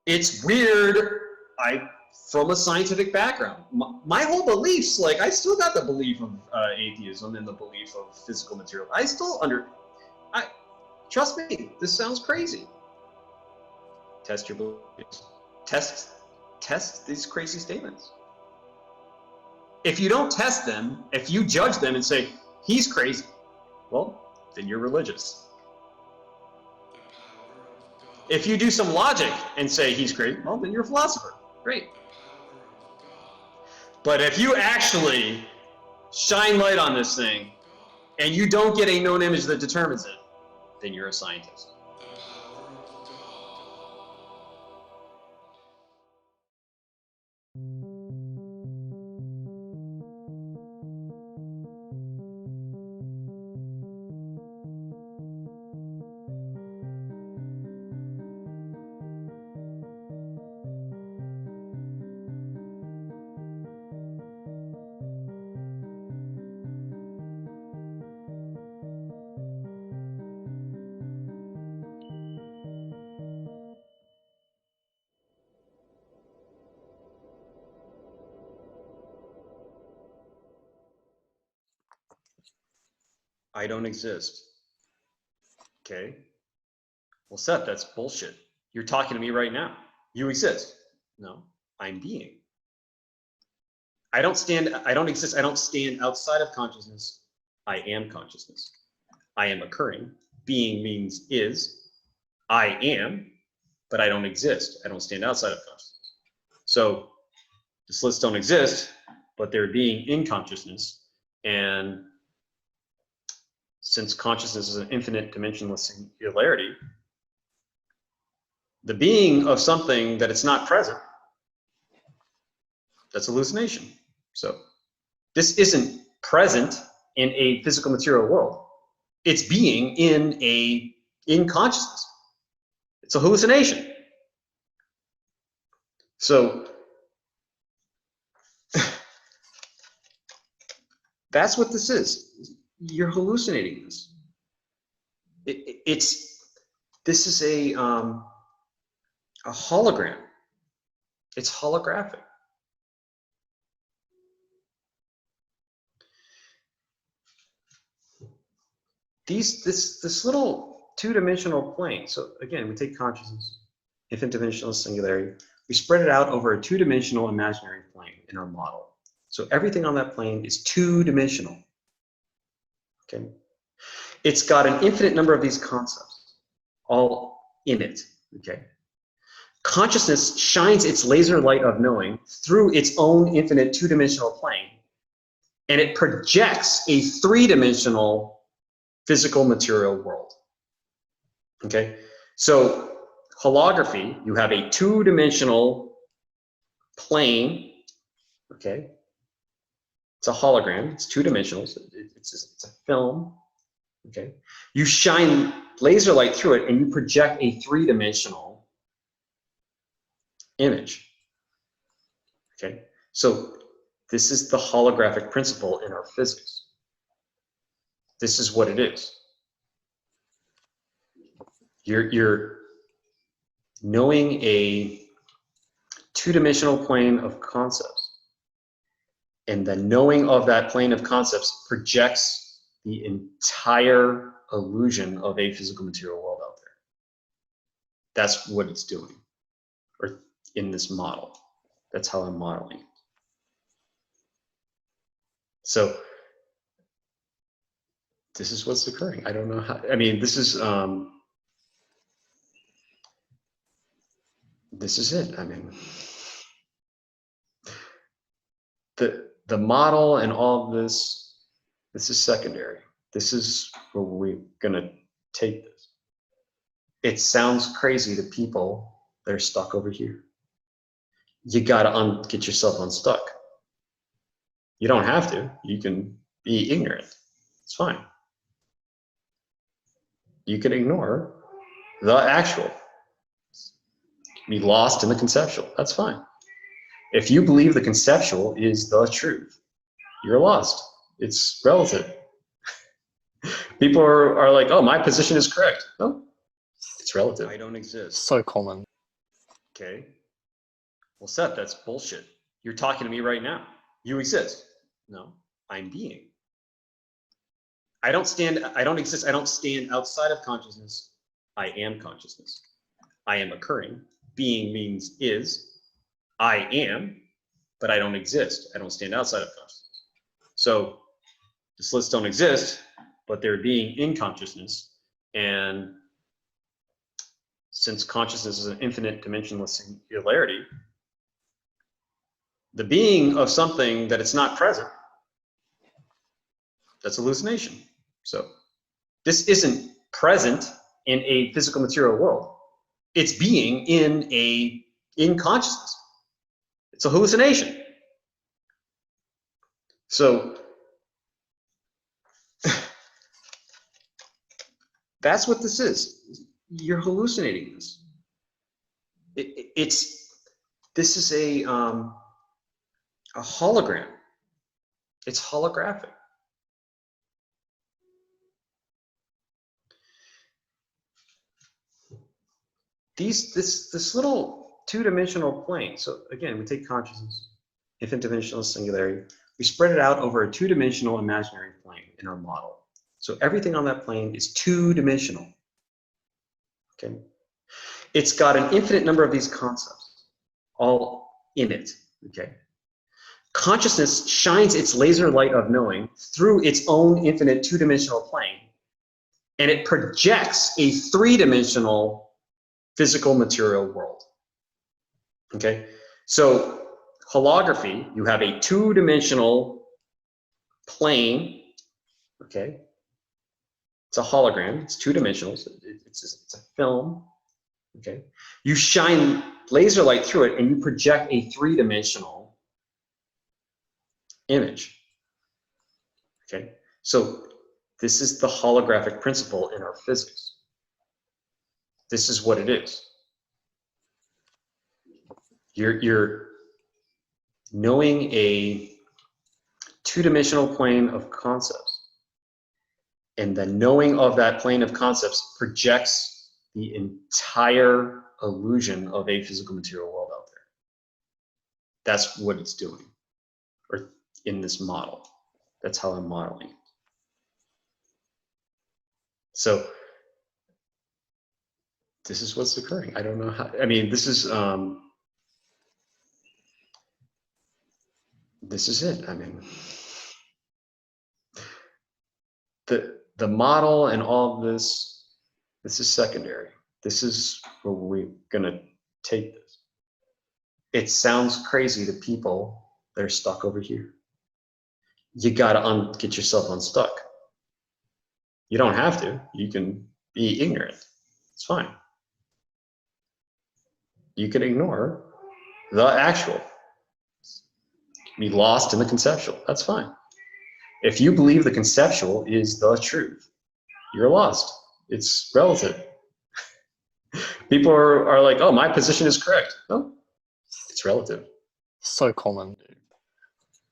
It's weird. From a scientific background, my whole beliefs, like I still got the belief of atheism and the belief of physical material. Trust me, this sounds crazy. Test your beliefs. Test these crazy statements. If you don't test them, if you judge them and say, he's crazy, well, then you're religious. If you do some logic and say he's crazy, well, then you're a philosopher. Great. But if you actually shine light on this thing and you don't get a known image that determines it, then you're a scientist. I don't exist. Okay. Well, Seth, that's bullshit. You're talking to me right now. You exist. No, I'm being. I don't exist. I don't stand outside of consciousness. I am consciousness. I am occurring. Being means is. I am, but I don't exist. I don't stand outside of consciousness. So the slits don't exist, but they're being in consciousness. And since consciousness is an infinite dimensionless singularity, the being of something that it's not present, that's hallucination. So this isn't present in a physical material world. It's being in consciousness. It's a hallucination. So that's what this is. You're hallucinating this. This is a hologram. It's holographic. This little two-dimensional plane. So again, we take consciousness, infinite dimensional singularity. We spread it out over a two-dimensional imaginary plane in our model. So everything on that plane is two-dimensional. Okay. It's got an infinite number of these concepts all in it. Okay. Consciousness shines its laser light of knowing through its own infinite two-dimensional plane, and it projects a three-dimensional physical material world. Okay. So holography, you have a two-dimensional plane. Okay. It's a hologram. It's two-dimensional. It's a film. Okay. You shine laser light through it, and you project a three-dimensional image. Okay. So this is the holographic principle in our physics. This is what it is. You're knowing a two-dimensional plane of concepts. And the knowing of that plane of concepts projects the entire illusion of a physical material world out there. That's what it's doing, or in this model. That's how I'm modeling it. So this is what's occurring. I don't know how, I mean, this is it. I mean, the model and all of this is secondary. This is where we're gonna take this. It sounds crazy to people that are stuck over here. You gotta get yourself unstuck. You don't have to. You can be ignorant. It's fine. You can ignore the actual. Be lost in the conceptual. That's fine. If you believe the conceptual is the truth, you're lost. It's relative. People are like, oh, my position is correct. No, it's relative. I don't exist. So common. Okay. Well, Seth, that's bullshit. You're talking to me right now. You exist. No, I'm being. I don't exist. I don't stand outside of consciousness. I am consciousness. I am occurring. Being means is. I am, but I don't exist. I don't stand outside of consciousness. So the slits don't exist, but they're being in consciousness. And since consciousness is an infinite dimensionless singularity, the being of something that it's not present, that's hallucination. So this isn't present in a physical material world. It's being in consciousness. It's a hallucination. So that's what this is. You're hallucinating this. This is a hologram. It's holographic. This little two-dimensional plane. So again, we take consciousness, infinite dimensional singularity. We spread it out over a two-dimensional imaginary plane in our model. So everything on that plane is two-dimensional. Okay. It's got an infinite number of these concepts all in it. Okay. Consciousness shines its laser light of knowing through its own infinite two-dimensional plane, and it projects a three-dimensional physical material world. Okay, so holography, you have a two-dimensional plane. Okay, it's a hologram. It's two-dimensional. It's a film. Okay, you shine laser light through it, and you project a three-dimensional image. Okay, so this is the holographic principle in our physics. This is what it is. You're knowing a two-dimensional plane of concepts, and the knowing of that plane of concepts projects the entire illusion of a physical material world out there. That's what it's doing, or in this model. That's how I'm modeling it. So this is what's occurring. I don't know how, I mean, this is it. I mean, the model and all of this is secondary. This is where we're gonna take this. It sounds crazy to people that are stuck over here. You gotta get yourself unstuck. You don't have to. You can be ignorant. It's fine. You can ignore the actual. Be lost in the conceptual. That's fine. If you believe the conceptual is the truth, you're lost. It's relative. People are like, oh, my position is correct. No, it's relative. So common, dude.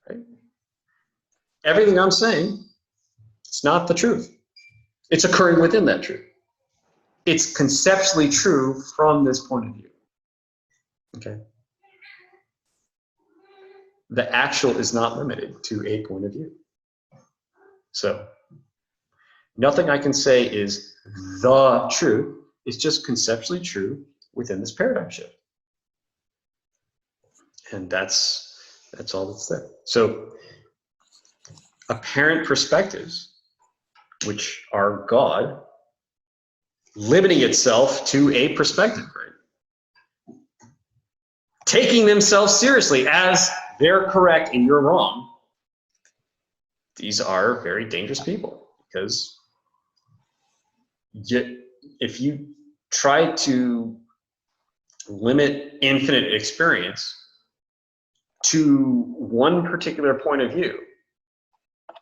Right? Everything I'm saying, it's not the truth. It's occurring within that truth. It's conceptually true from this point of view. Okay. The actual is not limited to a point of view. So nothing I can say is the truth. It's just conceptually true within this paradigm shift. And that's all that's there. So apparent perspectives, which are God, limiting itself to a perspective, right? Taking themselves seriously as they're correct and you're wrong. These are very dangerous people, because if you try to limit infinite experience to one particular point of view,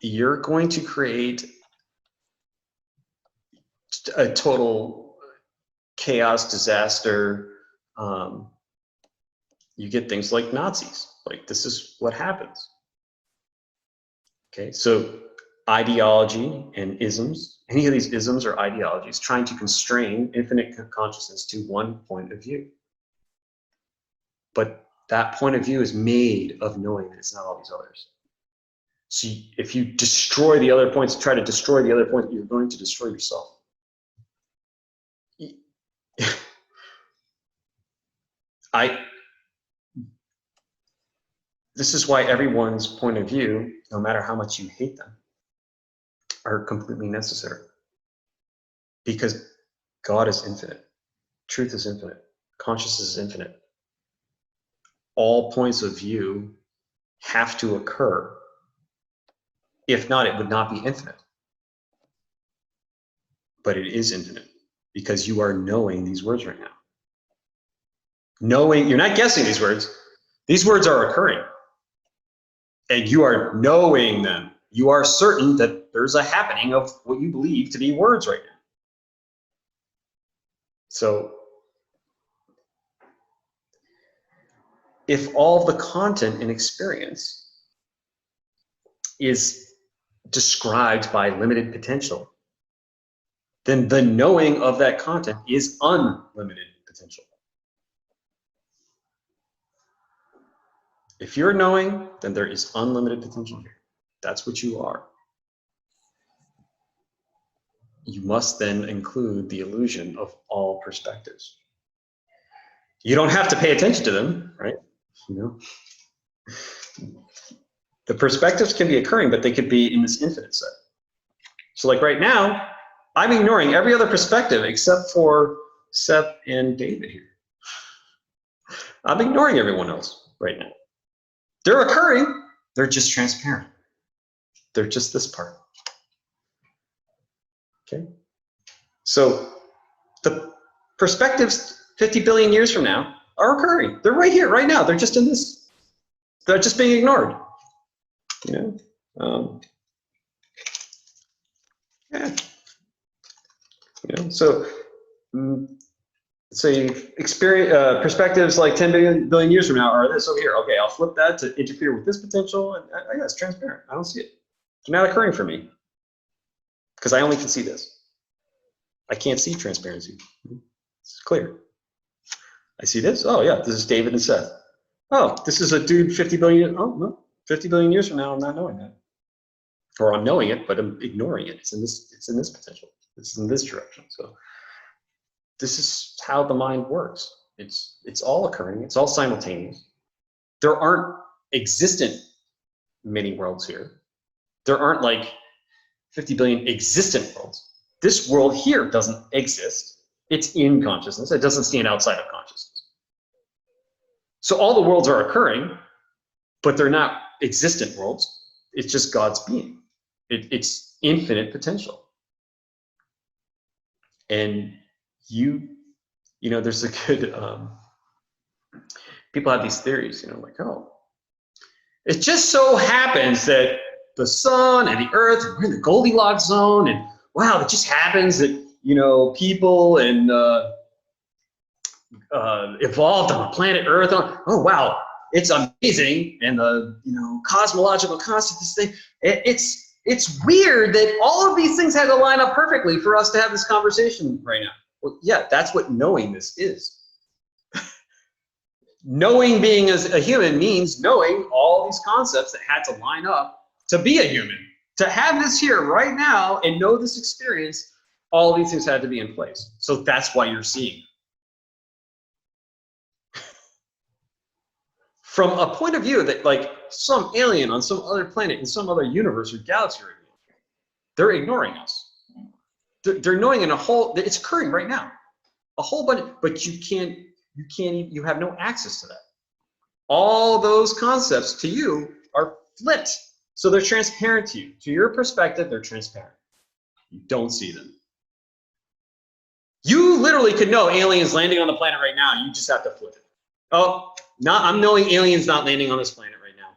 you're going to create a total chaos, disaster. You get things like Nazis. Like, this is what happens. Okay, so ideology and isms, any of these isms or ideologies trying to constrain infinite consciousness to one point of view. But that point of view is made of knowing that it's not all these others. So if you destroy the other points, try to destroy the other point, you're going to destroy yourself. This is why everyone's point of view, no matter how much you hate them, are completely necessary. Because God is infinite. Truth is infinite. Consciousness is infinite. All points of view have to occur. If not, it would not be infinite. But it is infinite because you are knowing these words right now. Knowing, you're not guessing these words. These words are occurring. And you are knowing them. You are certain that there's a happening of what you believe to be words right now. So, if all the content and experience is described by limited potential, then the knowing of that content is unlimited potential. If you're knowing, then there is unlimited potential here. That's what you are. You must then include the illusion of all perspectives. You don't have to pay attention to them, right? You know, the perspectives can be occurring, but they could be in this infinite set. So like right now, I'm ignoring every other perspective except for Seth and David here. I'm ignoring everyone else right now. They're occurring, they're just transparent. They're just this part. Okay? So the perspectives 50 billion years from now are occurring. They're right here, right now. They're just in this. They're just being ignored. You know? Yeah. You know, so say perspectives like 10 billion years from now are this over here. Okay, I'll flip that to interfere with this potential, and yeah, it's transparent. I don't see it. It's not occurring for me because I only can see this. I can't see transparency. It's clear. I see this. Oh yeah, this is David and Seth. Oh, this is a dude 50 billion. Oh no, 50 billion years from now, I'm not knowing that, or I'm knowing it, but I'm ignoring it. It's in this. It's in this potential. It's in this direction. So this is how the mind works. It's all occurring. It's all simultaneous. There aren't existent many worlds here. There aren't like 50 billion existent worlds. This world here doesn't exist. It's in consciousness. It doesn't stand outside of consciousness. So all the worlds are occurring, but they're not existent worlds. It's just God's being. It's infinite potential. And you know, there's a good, people have these theories, you know, like, oh, it just so happens that the sun and the earth are in the Goldilocks zone, and wow, it just happens that, you know, people and evolved on the planet Earth. Oh wow, it's amazing, and the, you know, cosmological constant, this thing. It's weird that all of these things had to line up perfectly for us to have this conversation right now. Well, yeah, that's what knowing this is. Knowing being as a human means knowing all these concepts that had to line up to be a human. To have this here right now and know this experience, all these things had to be in place. So that's why you're seeing. From a point of view that like some alien on some other planet in some other universe or galaxy right now, they're ignoring us. They're knowing in a whole, it's occurring right now. A whole bunch, but you have no access to that. All those concepts to you are flipped. So they're transparent to you. To your perspective, they're transparent. You don't see them. You literally could know aliens landing on the planet right now. You just have to flip it. Oh, I'm knowing aliens not landing on this planet right now.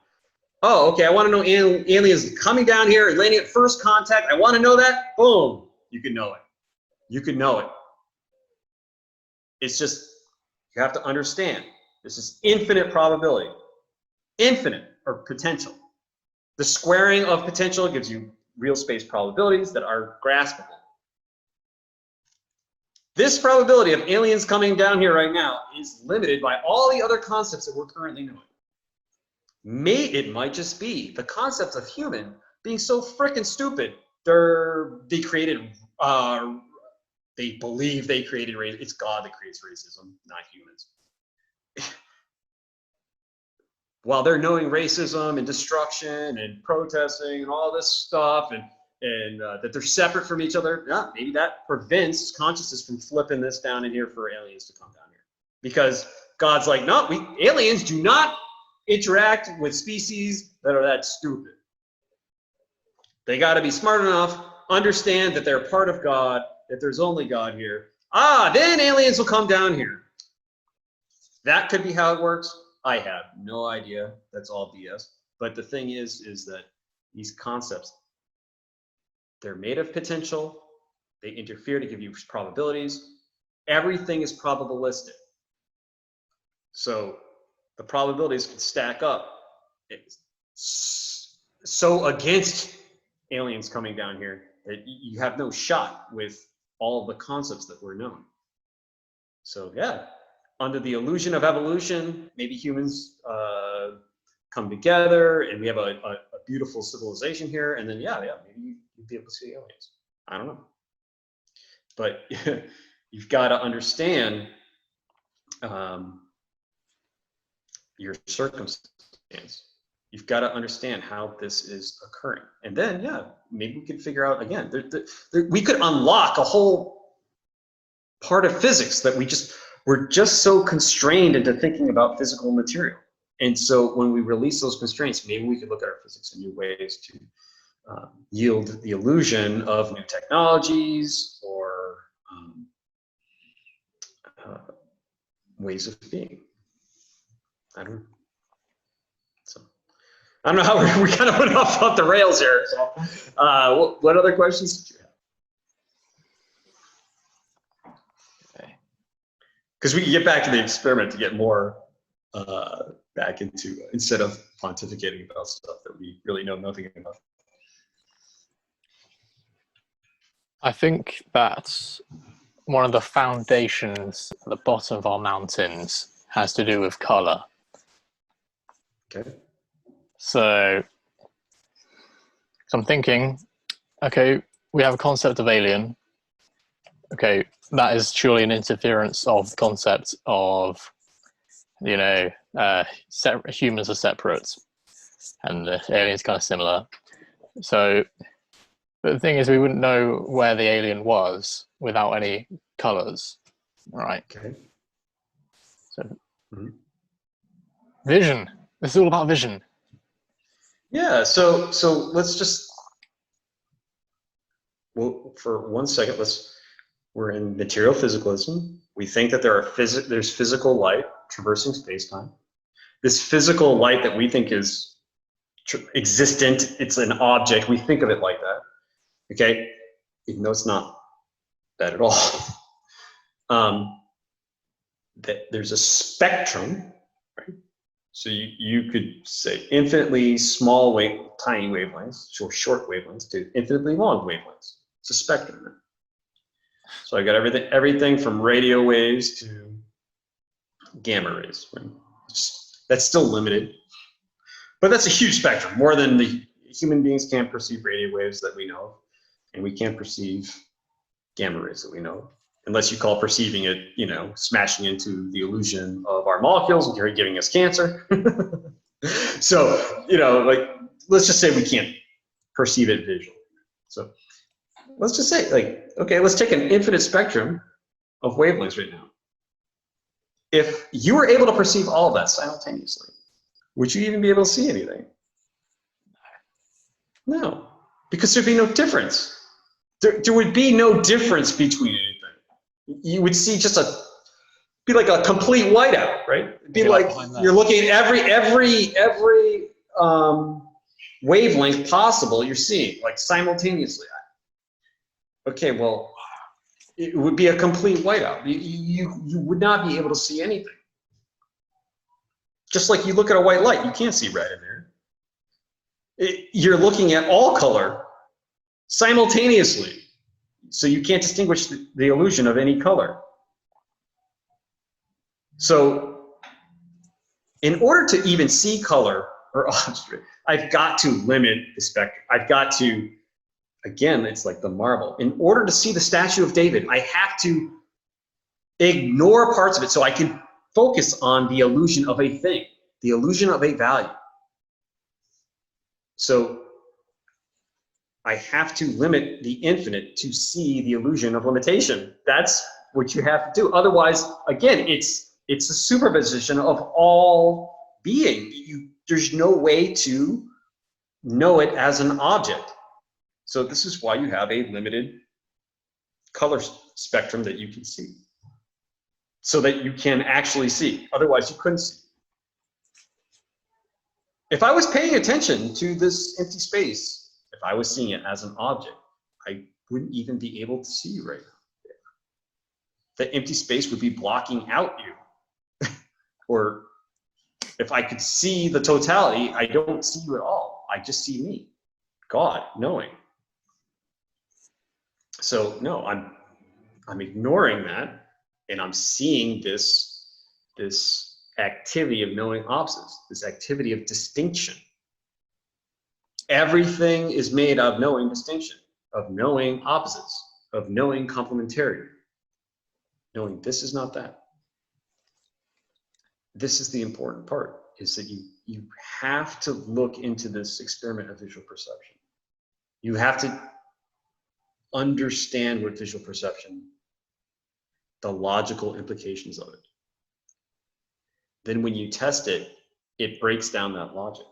Oh, okay, I want to know aliens coming down here and landing at first contact. I want to know that. Boom. You can know it. You can know it. It's just, you have to understand, this is infinite probability. Infinite, or potential. The squaring of potential gives you real space probabilities that are graspable. This probability of aliens coming down here right now is limited by all the other concepts that we're currently knowing. It might just be the concept of human being so freaking stupid. They believe they created racism. It's God that creates racism, not humans. While they're knowing racism and destruction and protesting and all this stuff, and that they're separate from each other, yeah, maybe that prevents consciousness from flipping this down in here for aliens to come down here. Because God's like, no, aliens do not interact with species that are that stupid. They got to be smart enough, understand that they're part of God, that there's only God here. Then aliens will come down here. That could be how it works. I have no idea. That's all BS. But the thing is that these concepts, they're made of potential. They interfere to give you probabilities. Everything is probabilistic. So the probabilities can stack up. So against aliens coming down here that you have no shot with all the concepts that were known. So yeah, under the illusion of evolution, maybe humans come together and we have a beautiful civilization here, and then yeah, maybe you'd be able to see aliens. I don't know. But you've got to understand your circumstance. You've got to understand how this is occurring. And then, yeah, maybe we could figure out, again, we could unlock a whole part of physics that we're just so constrained into thinking about physical material. And so when we release those constraints, maybe we could look at our physics in new ways to yield the illusion of new technologies or ways of being. I don't know. So I don't know how we kind of went off the rails here. So, what other questions did you have? Because we can get back to the experiment to get more back into, instead of pontificating about stuff that we really know nothing about. I think that one of the foundations at the bottom of our mountains has to do with color. Okay. So I'm thinking, okay, we have a concept of alien. Okay, that is surely an interference of the concept of, humans are separate and the alien's kind of similar. So, but the thing is, we wouldn't know where the alien was without any colors, right? Okay. So, vision. This is all about vision. Yeah. So let's just, for 1 second, we're in material physicalism. We think that there's physical light traversing space-time. This physical light that we think is existent, it's an object. We think of it like that. Okay, even though it's not that at all. That there's a spectrum, right? So you could say infinitely small tiny wavelengths, short wavelengths, to infinitely long wavelengths. It's a spectrum. So I got everything from radio waves to gamma rays. Right? That's still limited, but that's a huge spectrum, more than the human beings can't perceive radio waves that we know of, and we can't perceive gamma rays that we know of, unless you call perceiving it, smashing into the illusion of our molecules and you're giving us cancer. So, let's just say we can't perceive it visually. So let's just say, okay, let's take an infinite spectrum of wavelengths right now. If you were able to perceive all of that simultaneously, would you even be able to see anything? No, because there'd be no difference. There would be no difference between anything. You would see be like a complete whiteout, right? It'd be like you're looking at every wavelength possible you're seeing, like simultaneously. Okay, well, it would be a complete whiteout. You would not be able to see anything. Just like you look at a white light, you can't see red in there. You're looking at all color simultaneously. So you can't distinguish the illusion of any color. So in order to even see color or object, I've got to limit the spectrum. I've got to, again, it's like the marble. In order to see the statue of David, I have to ignore parts of it so I can focus on the illusion of a thing, the illusion of a value. So I have to limit the infinite to see the illusion of limitation. That's what you have to do. Otherwise, again, it's a superposition of all being. There's no way to know it as an object. So this is why you have a limited color spectrum that you can see, so that you can actually see. Otherwise, you couldn't see. If I was paying attention to this empty space, if I was seeing it as an object, I wouldn't even be able to see you right now. The empty space would be blocking out you. Or if I could see the totality, I don't see you at all. I just see me, God, knowing. So no, I'm ignoring that, and I'm seeing this activity of knowing opposites, this activity of distinction. Everything is made of knowing distinction, of knowing opposites, of knowing complementary, knowing this is not that. This is the important part, is that you have to look into this experiment of visual perception. You have to understand what visual perception, the logical implications of it. Then when you test it, it breaks down that logic.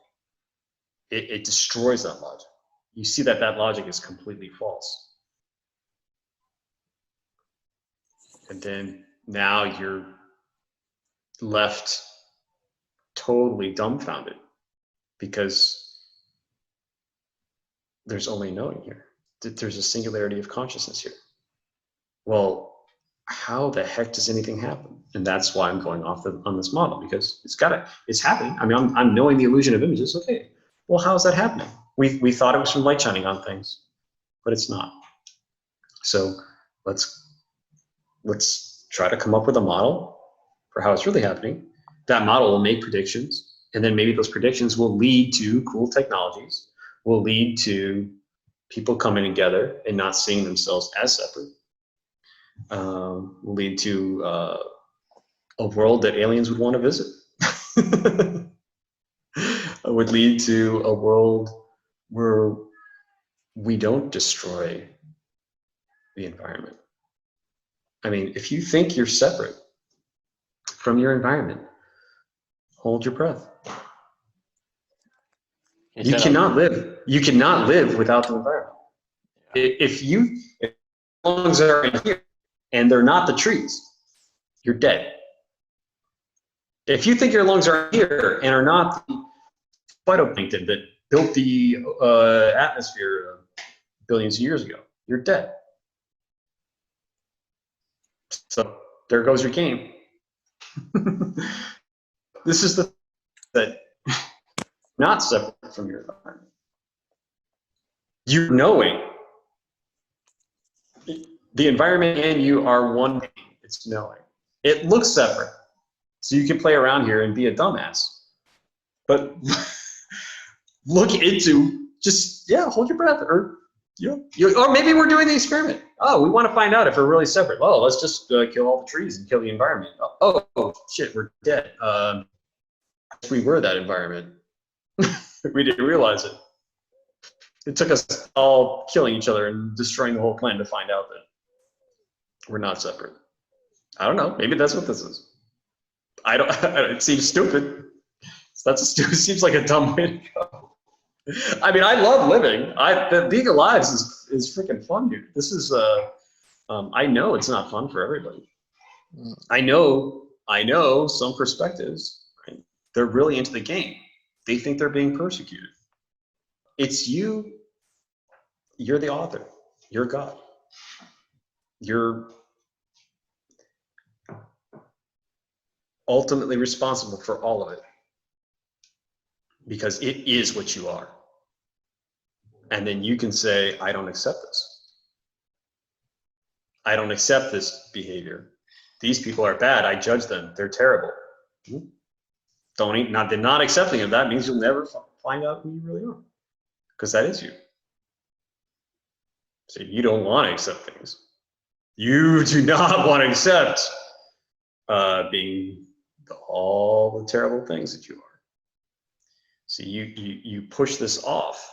It destroys that logic. You see that that logic is completely false. And then now you're left totally dumbfounded, because there's only knowing here. There's a singularity of consciousness here. Well, how the heck does anything happen? And that's why I'm going off on this model, because it's happening. I mean, I'm knowing the illusion of images. Okay, well, how is that happening? We thought it was from light shining on things, but it's not. So let's try to come up with a model for how it's really happening. That model will make predictions, and then maybe those predictions will lead to cool technologies, will lead to people coming together and not seeing themselves as separate. Will lead to a world that aliens would want to visit. Would lead to a world where we don't destroy the environment. I mean, if you think you're separate from your environment, hold your breath. You cannot live. You cannot live without the environment. If lungs are in here and they're not the trees, you're dead. If you think your lungs are here and are not the phytoplankton that built the atmosphere billions of years ago, you're dead. So there goes your game. This is that not separate from your environment. You knowing the environment and you are one thing. It's knowing. It looks separate, so you can play around here and be a dumbass. But look into hold your breath, or or maybe we're doing the experiment. Oh, we want to find out if we're really separate. Well, let's just kill all the trees and kill the environment. Oh shit, we're dead. If we were that environment, we didn't realize it. It took us all killing each other and destroying the whole planet to find out that we're not separate. I don't know. Maybe that's what this is. It seems stupid. It seems like a dumb way to go. I mean, I love living. Being alive is freaking fun, dude. This is I know it's not fun for everybody. I know some perspectives, right? They're really into the game. They think they're being persecuted. It's you. You're the author. You're God. You're ultimately responsible for all of it, because it is what you are. And then you can say, I don't accept this. I don't accept this behavior. These people are bad. I judge them. They're terrible. Not accepting of that means you'll never find out who you really are, because that is you. So you don't want to accept things. You do not want to accept being all the terrible things that you are. So you push this off,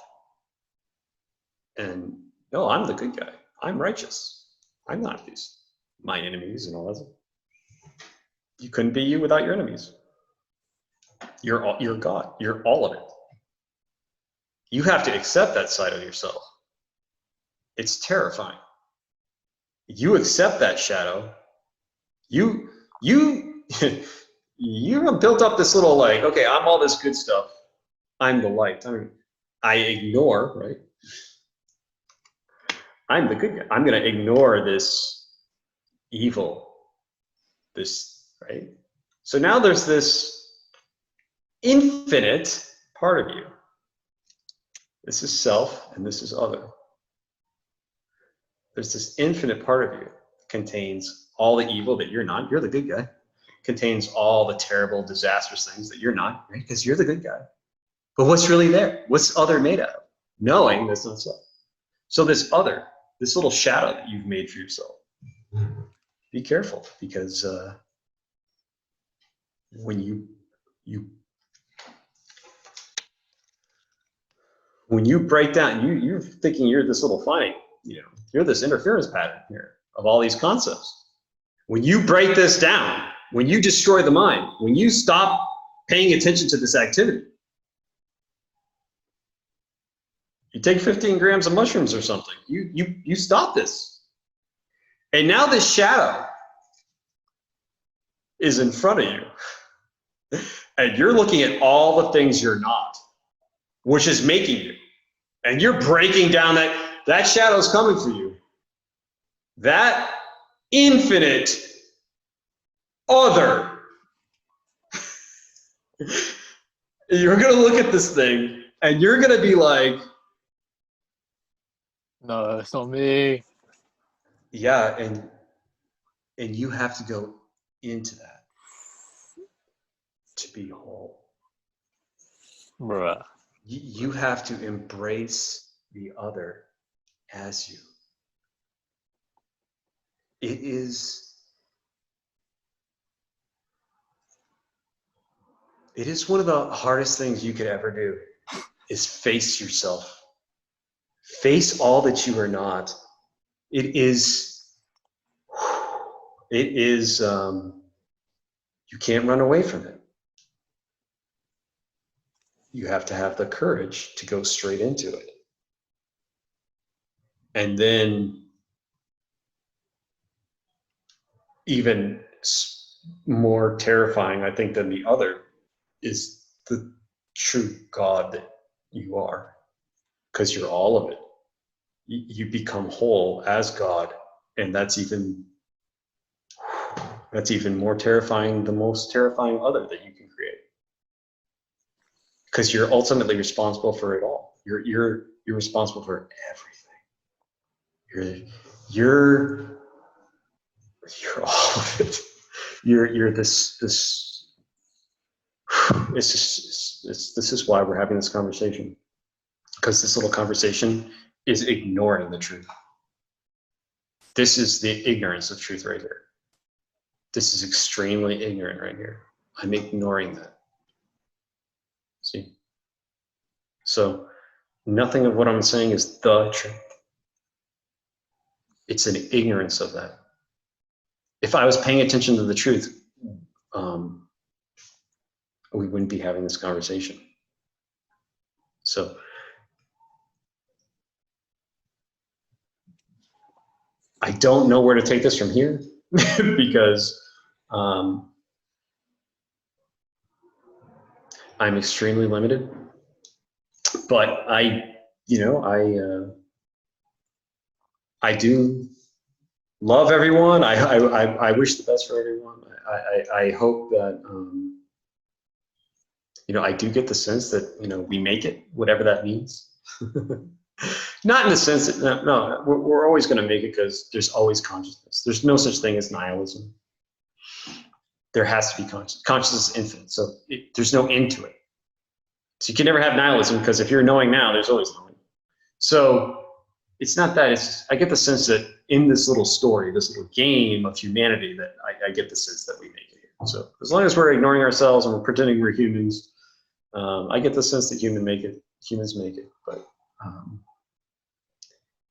and no, I'm the good guy. I'm righteous. I'm not my enemies and all that. You couldn't be you without your enemies. You're God. You're all of it. You have to accept that side of yourself. It's terrifying. You accept that shadow. You have built up this little like, okay, I'm all this good stuff. I'm the light. I ignore, right? I'm the good guy. I'm going to ignore this evil, right? So now there's this infinite part of you. This is self and this is other. There's this infinite part of you that contains all the evil that you're not. You're the good guy. Contains all the terrible, disastrous things that you're not, right? Because you're the good guy. But what's really there? What's other made out of? Knowing that's not self. So this other, this little shadow that you've made for yourself, be careful, because when you break down, you're thinking you're this little funny, you're this interference pattern here of all these concepts. When you break this down, when you destroy the mind, when you stop paying attention to this activity, you take 15 grams of mushrooms or something, you stop this. And now this shadow is in front of you. And you're looking at all the things you're not, which is making you. And you're breaking down that shadow's coming for you. That infinite other. You're going to look at this thing and you're going to be like, no, it's not me. Yeah, and you have to go into that to be whole. Bruh. You have to embrace the other as you. It is one of the hardest things you could ever do, is face yourself. Face all that you are not. It is, you can't run away from it. You have to have the courage to go straight into it. And then, even more terrifying, I think, than the other is the true God that you are, because you're all of it. You become whole as God, and that's even more terrifying, the most terrifying other that you can create, because you're ultimately responsible for it all. You're responsible for everything. You're all of it. You're this. This is why we're having this conversation, because this little conversation is ignoring the truth. This is the ignorance of truth right here. This is extremely ignorant right here. I'm ignoring that. See? So nothing of what I'm saying is the truth. It's an ignorance of that. If I was paying attention to the truth, we wouldn't be having this conversation. So I don't know where to take this from here, because I'm extremely limited. But I do love everyone. I wish the best for everyone. I hope that I do get the sense that we make it, whatever that means. Not in the sense that, no, we're always going to make it because there's always consciousness. There's no such thing as nihilism. There has to be consciousness. Consciousness is infinite, so there's no end to it. So you can never have nihilism because if you're knowing now, there's always knowing. So it's not that. It's just, I get the sense that in this little story, this little game of humanity, that I get the sense that we make it here. So as long as we're ignoring ourselves and we're pretending we're humans, I get the sense that humans make it. But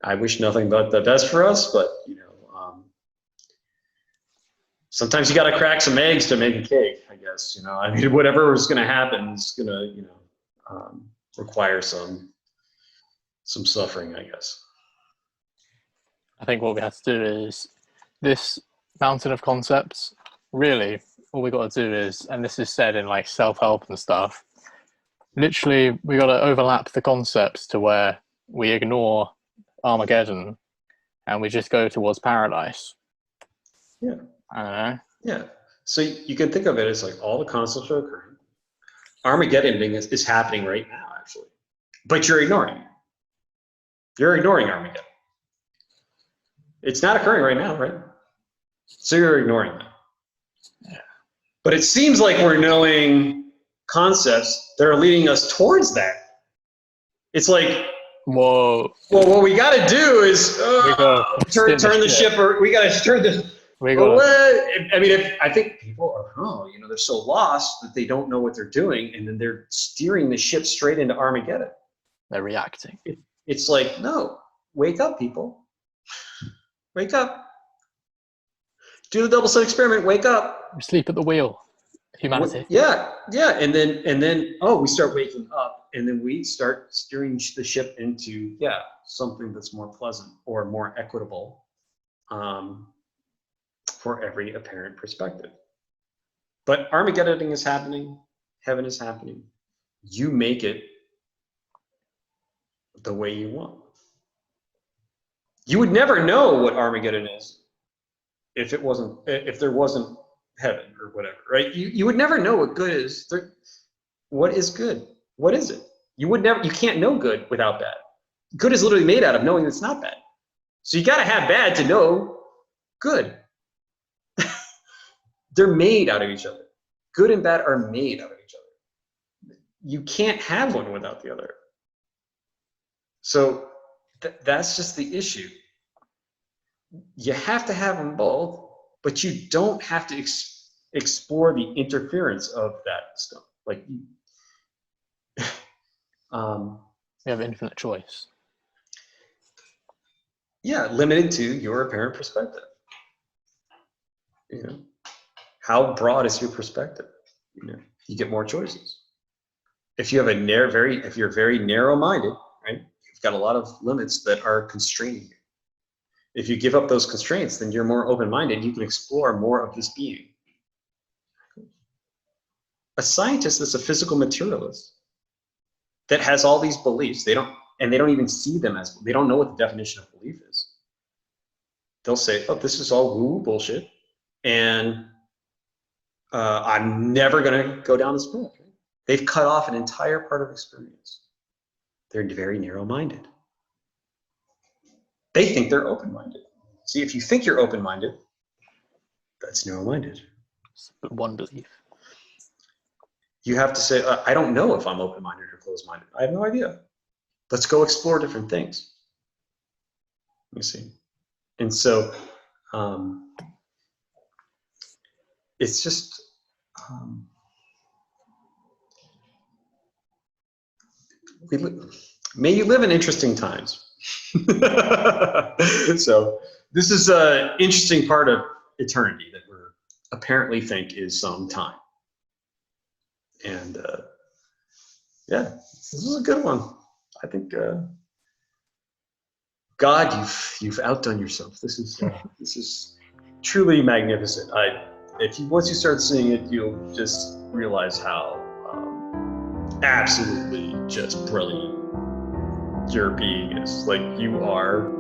I wish nothing but the best for us. But sometimes you got to crack some eggs to make a cake. I guess I mean, whatever is going to happen is going to require some suffering, I guess. I think what we have to do is this mountain of concepts. Really, all we got to do is, and this is said in like self-help and stuff. Literally, we got to overlap the concepts to where we ignore Armageddon and we just go towards paradise. Yeah. I don't know. Yeah. So you can think of it as like all the concepts are occurring. Armageddon is happening right now, actually, but you're ignoring it. You're ignoring Armageddon. It's not occurring right now, right? So you're ignoring that. Yeah. But it seems like we're knowing concepts that are leading us towards that. It's like, whoa. Well, what we got to do is turn the ship, or we got to turn this. I mean, I think people are, they're so lost that they don't know what they're doing, and then they're steering the ship straight into Armageddon. They're reacting. It's like, no, wake up, people. Wake up. Do the double slit experiment. Wake up. We sleep at the wheel. Humanity. Yeah. And then we start waking up, and then we start steering the ship into something that's more pleasant or more equitable for every apparent perspective. But Armageddon is happening. Heaven is happening. You make it the way you want. You would never know what Armageddon is if there wasn't heaven or whatever, right? You would never know what good is. What is good? What is it? You can't know good without bad. Good is literally made out of knowing it's not bad. So you got to have bad to know good. They're made out of each other. Good and bad are made out of each other. You can't have one without the other. So that's just the issue. You have to have them both, but you don't have to explore the interference of that stuff. Like, we have infinite choice. Yeah, limited to your apparent perspective. How broad is your perspective? You get more choices. If you have if you're very narrow-minded, right? You've got a lot of limits that are constraining you. If you give up those constraints, then you're more open-minded. You can explore more of this being. A scientist is a physical materialist that has all these beliefs. They don't even see them as, they don't know what the definition of belief is. They'll say, oh, this is all woo-woo bullshit, and I'm never going to go down this path. They've cut off an entire part of experience. They're very narrow-minded. They think they're open-minded. See, if you think you're open-minded, that's narrow-minded. But one belief. You have to say, I don't know if I'm open-minded or closed-minded. I have no idea. Let's go explore different things. You see? And so it's just may you live in interesting times. So this is an interesting part of eternity that we apparently think is some time. And this is a good one. I think God, you've outdone yourself. This is truly magnificent. Once you start seeing it, you'll just realize how absolutely just brilliant your being is. Like, you are